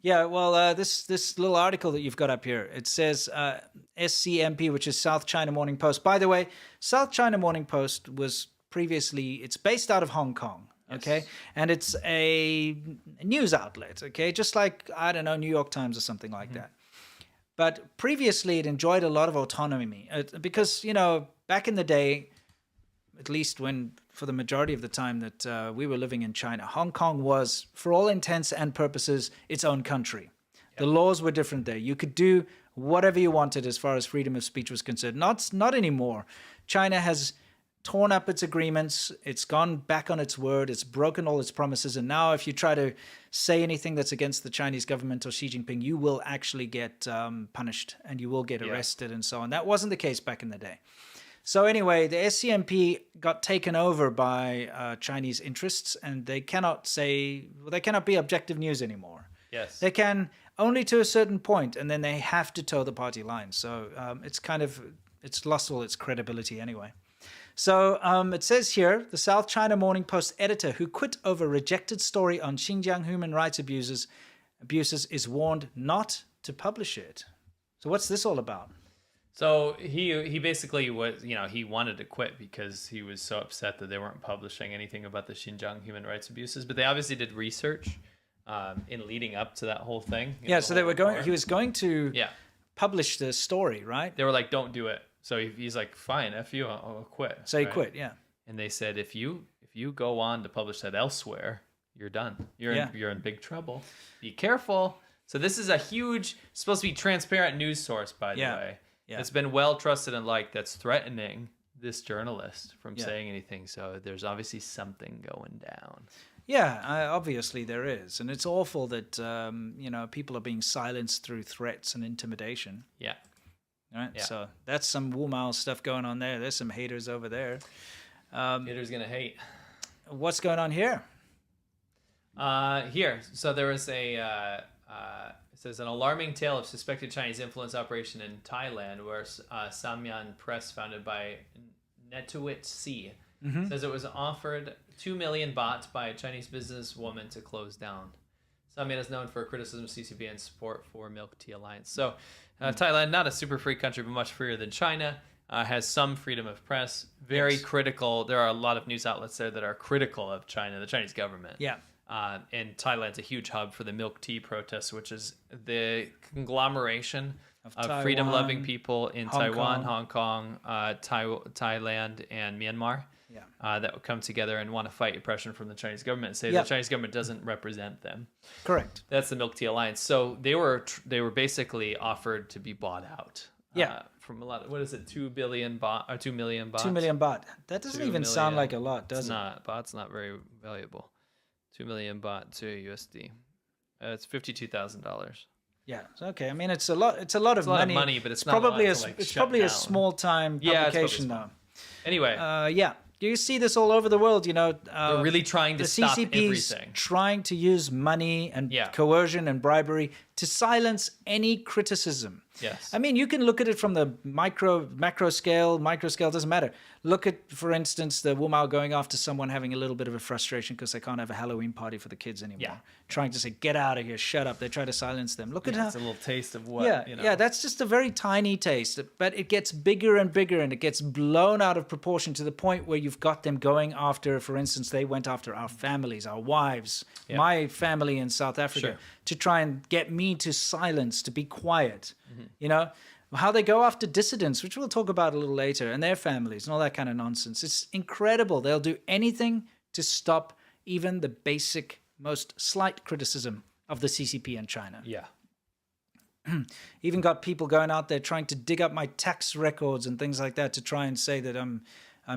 Yeah, well, this little article that you've got up here, it says SCMP, which is South China Morning Post. By the way, South China Morning Post was previously, it's based out of Hong Kong, okay? Yes. And it's a news outlet, okay? Just like, I don't know, New York Times or something like that. But previously, it enjoyed a lot of autonomy because, back in the day, at least for the majority of the time that we were living in China, Hong Kong was, for all intents and purposes, its own country. Yep. The laws were different there. You could do whatever you wanted as far as freedom of speech was concerned. Not anymore. China has torn up its agreements. It's gone back on its word. It's broken all its promises. And now if you try to say anything that's against the Chinese government or Xi Jinping, you will actually get punished and you will get arrested and so on. That wasn't the case back in the day. So anyway, the SCMP got taken over by Chinese interests, and they cannot be objective news anymore. Yes. They can only to a certain point, and then they have to toe the party line. So it's lost all its credibility anyway. So it says here, the South China Morning Post editor who quit over rejected story on Xinjiang human rights abuses is warned not to publish it. So what's this all about? So he basically was, he wanted to quit because he was so upset that they weren't publishing anything about the Xinjiang human rights abuses. But they obviously did research in leading up to that whole thing. So they were going. He was going to publish the story, right? They were like, "Don't do it." So he's like, "Fine, f you, I'll quit." So he quit, yeah. And they said, "If you go on to publish that elsewhere, you're done. You're in big trouble. Be careful." So this is a huge, supposed to be transparent news source, by the way. Yeah. It's been well trusted and liked, that's threatening this journalist from saying anything. So there's obviously something going down. Yeah, obviously there is. And it's awful that, people are being silenced through threats and intimidation. Yeah. Right? Yeah. So that's some Wu Mao stuff going on there. There's some haters over there. Haters going to hate. What's going on here? So there was it says an alarming tale of suspected Chinese influence operation in Thailand, where Samyang Press, founded by Netuit C, says it was offered 2 million baht by a Chinese businesswoman to close down. Samyang is known for criticism of CCP and support for Milk Tea Alliance. So Thailand, not a super free country, but much freer than China, has some freedom of press. Very critical. There are a lot of news outlets there that are critical of China, the Chinese government. Yeah. And Thailand's a huge hub for the milk tea protests, which is the conglomeration of freedom-loving people in Taiwan, Hong Kong, Thailand, and Myanmar that would come together and want to fight oppression from the Chinese government and say the Chinese government doesn't represent them. Correct. That's the Milk Tea Alliance. So they were basically offered to be bought out. From a lot of, what is it, 2 billion baht or 2 million baht? 2 million baht. That doesn't even sound like a lot, does it? Baht's not very valuable. 2 million baht to USD. It's $52,000. Yeah. Okay. I mean, it's a lot. It's a lot of money. But it's probably not it's probably a small time publication though. Anyway. You see this all over the world. They're really trying to stop CCP's everything. Trying to use money and coercion and bribery to silence any criticism. Yes. I mean, you can look at it from the macro scale. Micro scale doesn't matter. Look at, for instance, the Wu Mao going after someone having a little bit of a frustration because they can't have a Halloween party for the kids anymore. Yeah. Trying to say, get out of here, shut up. They try to silence them. Look at how... It's a little taste of what, Yeah, that's just a very tiny taste. But it gets bigger and bigger, and it gets blown out of proportion to the point where you've got them going after, for instance, they went after our families, our wives, my family in South Africa, to try and get me to silence, to be quiet. How they go after dissidents, which we'll talk about a little later, and their families and all that kind of nonsense. It's incredible. They'll do anything to stop even the basic, most slight criticism of the CCP in China. Yeah. Even got people going out there trying to dig up my tax records and things like that to try and say that I'm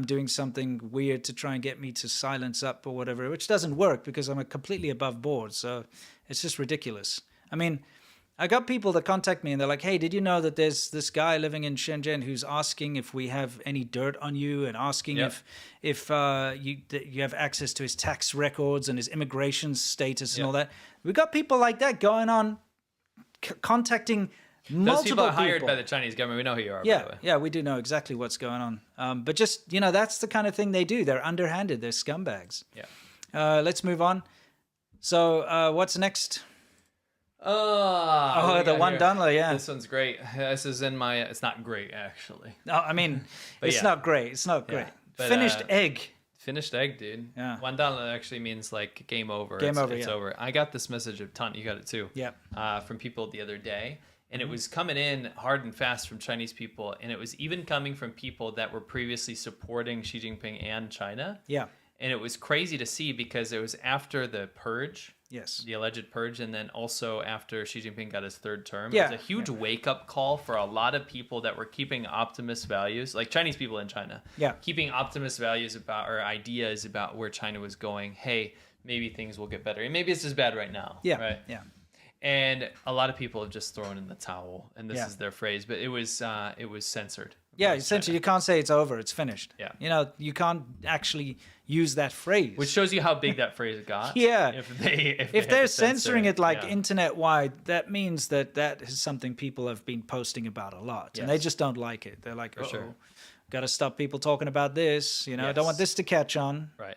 doing something weird to try and get me to silence up or whatever, which doesn't work because I'm completely above board. So it's just ridiculous. I mean, I got people that contact me and they're like, hey, did you know that there's this guy living in Shenzhen who's asking if we have any dirt on you and asking if you have access to his tax records and his immigration status and all that. We got people like that going on, contacting multiple Those people are hired by the Chinese government. We know who you are, by the way. Yeah, we do know exactly what's going on. But just, that's the kind of thing they do. They're underhanded. They're scumbags. Yeah. Let's move on. So what's next? Oh, the one dollar, yeah. This one's great. This is in my. It's not great actually. No, I mean, it's not great. It's not great. But, Finished egg. Finished egg, dude. Yeah. $1 actually means like game over. Game over. It's over. I got this message a ton. You got it too. Yeah. From people the other day, and it was coming in hard and fast from Chinese people, and it was even coming from people that were previously supporting Xi Jinping and China. Yeah. And it was crazy to see because it was after the purge. Yes. The alleged purge, and then also after Xi Jinping got his third term. Yeah. It was a huge wake-up call for a lot of people that were keeping optimist values, like Chinese people in China. Yeah. Keeping optimist values about, or ideas about where China was going. Hey, maybe things will get better. And maybe it's just bad right now. Yeah. Right? Yeah. And a lot of people have just thrown in the towel, and this is their phrase, but it was censored. Yeah, essentially, you can't say it's over, it's finished. Yeah. You know, you can't actually use that phrase. Which shows you how big that phrase got. Yeah. If they're censoring it like internet-wide, that means that is something people have been posting about a lot. And they just don't like it. They're like, sure. Got to stop people talking about this. You know, I don't want this to catch on. Right.